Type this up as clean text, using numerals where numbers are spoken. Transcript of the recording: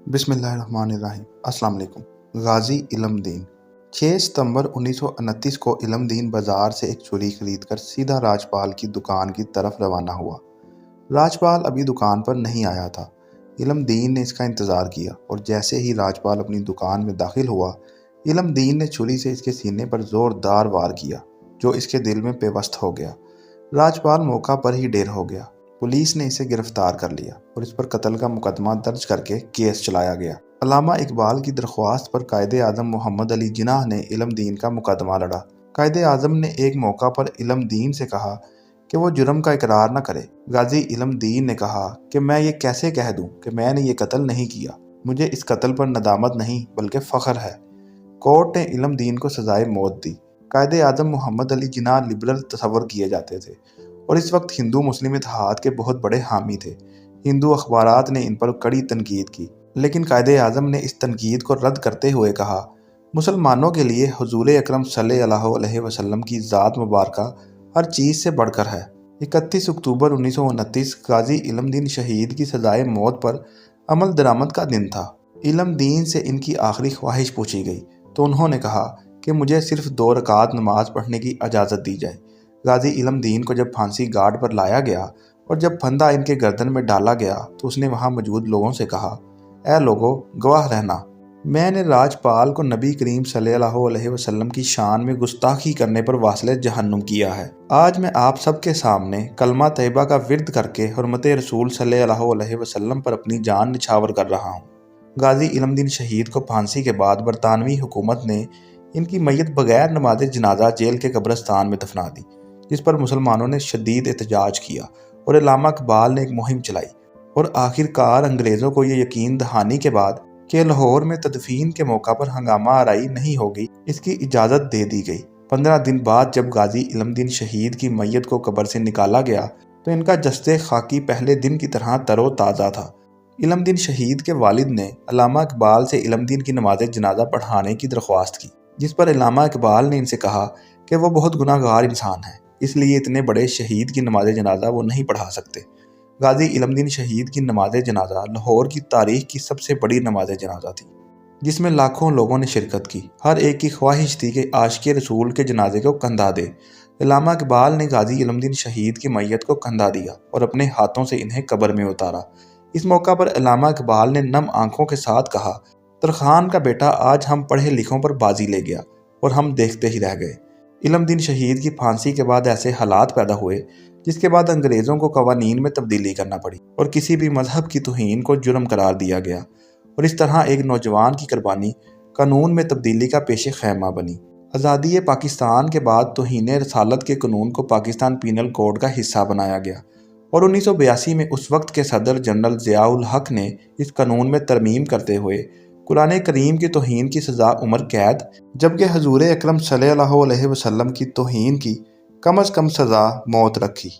बिस्मिल्लाहिर्रहमानिर्रहीम। अस्सलाम वालेकुम। गाजी इल्म दीन 6 सितंबर 1929 को इल्म दीन बाज़ार से एक छुरी खरीद कर सीधा राजपाल की दुकान की तरफ रवाना हुआ। राजपाल अभी दुकान पर नहीं आया था। इल्म दीन ने इसका इंतज़ार किया और जैसे ही राजपाल अपनी दुकान में दाखिल हुआ, इल्म दीन ने छुरी से इसके सीने पर ज़ोरदार वार किया, जो इसके दिल में पेवस्त हो गया। राजपाल मौका पर ही ढेर हो गया। पुलिस ने इसे गिरफ्तार कर लिया और इस पर कत्ल का मुकदमा दर्ज करके केस चलाया गया। अल्लामा इकबाल की दरख्वास्त पर कायदे आज़म मोहम्मद अली जिन्नाह ने इल्म दीन का मुकदमा लड़ा। कायदे आज़म ने एक मौका पर इल्म दीन से कहा कि वो जुर्म का इकरार न करे। गाजी इल्म दीन ने कहा कि मैं ये कैसे कह दूं कि मैंने ये कत्ल नहीं किया, मुझे इस कत्ल पर नदामत नहीं बल्कि फ़ख्र है। कोर्ट ने इल्म दीन को सजाए मौत दी। कायदे आज़म मोहम्मद अली जिन्नाह लिबरल तस्वर किए जाते थे और इस वक्त हिंदू मुस्लिम इत्तेहाद के बहुत बड़े हामी थे। हिंदू अखबारात ने इन पर कड़ी तनकीद की, लेकिन कायदे आज़म ने इस तनकीद को रद्द करते हुए कहा, मुसलमानों के लिए हुजूर अकरम सल्लल्लाहु अलैहि वसल्लम की ज़ात मुबारका हर चीज़ से बढ़कर है। 31 अक्टूबर 1929 गाजी इल्म दीन शहीद की सजाए मौत पर अमल दरामद का दिन था। इल्म दीन से इनकी आखिरी ख्वाहिश पूछी गई तो उन्होंने कहा कि मुझे सिर्फ 2 रकात नमाज पढ़ने की इजाज़त दी जाए। गाजी इल्म दीन को जब फांसी गार्ड पर लाया गया और जब फंदा इनके गर्दन में डाला गया तो उसने वहां मौजूद लोगों से कहा, ऐ लोगों, गवाह रहना, मैंने राजपाल को नबी करीम सल्लल्लाहु अलैहि वसल्लम की शान में गुस्ताखी करने पर वास्ले जहन्नुम किया है। आज मैं आप सबके सामने कलमा तैयबा का विर्द करके हुर्मते रसूल सल्लल्लाहु अलैहि वसल्लम पर अपनी जान निछावर कर रहा हूँ। गाजी इल्म दीन शहीद को फांसी के बाद बरतानवी हुकूमत ने इनकी मैयत बगैर नमाज जनाजा जेल के कब्रिस्तान में दफना दी, जिस पर मुसलमानों ने शदीद एहतजाज किया और अल्लामा इकबाल ने एक मुहिम चलाई और आखिरकार अंग्रेज़ों को ये यकीन दहानी के बाद कि लाहौर में तदफीन के मौका पर हंगामा आराई नहीं होगी, इसकी इजाज़त दे दी गई। 15 दिन बाद जब गाजी इल्म दीन शहीद की मैयत को कब्र से निकाला गया तो इनका जस्ते खाकी पहले दिन की तरह तरो ताज़ा था। इल्म दीन शहीद के वालिद ने अल्लामा इकबाल से इल्म दीन की नमाज जनाजा पढ़ाने की दरख्वास्त की, जिस पर अल्लामा इकबाल ने इनसे कहा कि वो बहुत गुनाहगार इंसान है, इसलिए इतने बड़े शहीद की नमाज जनाजा वो नहीं पढ़ा सकते। गाजी इल्म दीन शहीद की नमाज जनाजा लाहौर की तारीख की सबसे बड़ी नमाज जनाजा थी, जिसमें लाखों लोगों ने शिरकत की। हर एक की ख्वाहिश थी कि आशिक़े रसूल के जनाजे को कंधा दे। अल्लामा इकबाल ने गाजी इल्म दीन शहीद की मैयत को कंधा दिया और अपने हाथों से इन्हें कब्र में उतारा। इस मौका पर अल्लामा इकबाल ने नम आंखों के साथ कहा, तरखान का बेटा आज हम पढ़े लिखों पर बाजी ले गया और हम देखते ही रह गए। इल्म दीन शहीद की फांसी के बाद ऐसे हालात पैदा हुए जिसके बाद अंग्रेज़ों को कवानीन में तब्दीली करना पड़ी और किसी भी मजहब की तौहीन को जुर्म करार दिया गया और इस तरह एक नौजवान की कुर्बानी कानून में तब्दीली का पेशे खैमा बनी। आज़ादी पाकिस्तान के बाद तौहीन रसालत के कानून को पाकिस्तान पीनल कोड का हिस्सा बनाया गया और 1982 में उस वक्त के सदर जनरल ज़िया-उल हक ने इस कानून में तरमीम करते हुए कुरान करीम की तौहीन की सज़ा उम्र कैद, जबकि हुजूर अकरम सल्लल्लाहु अलैहि वसल्लम की तौहीन की कम अज़ कम सज़ा मौत रखी।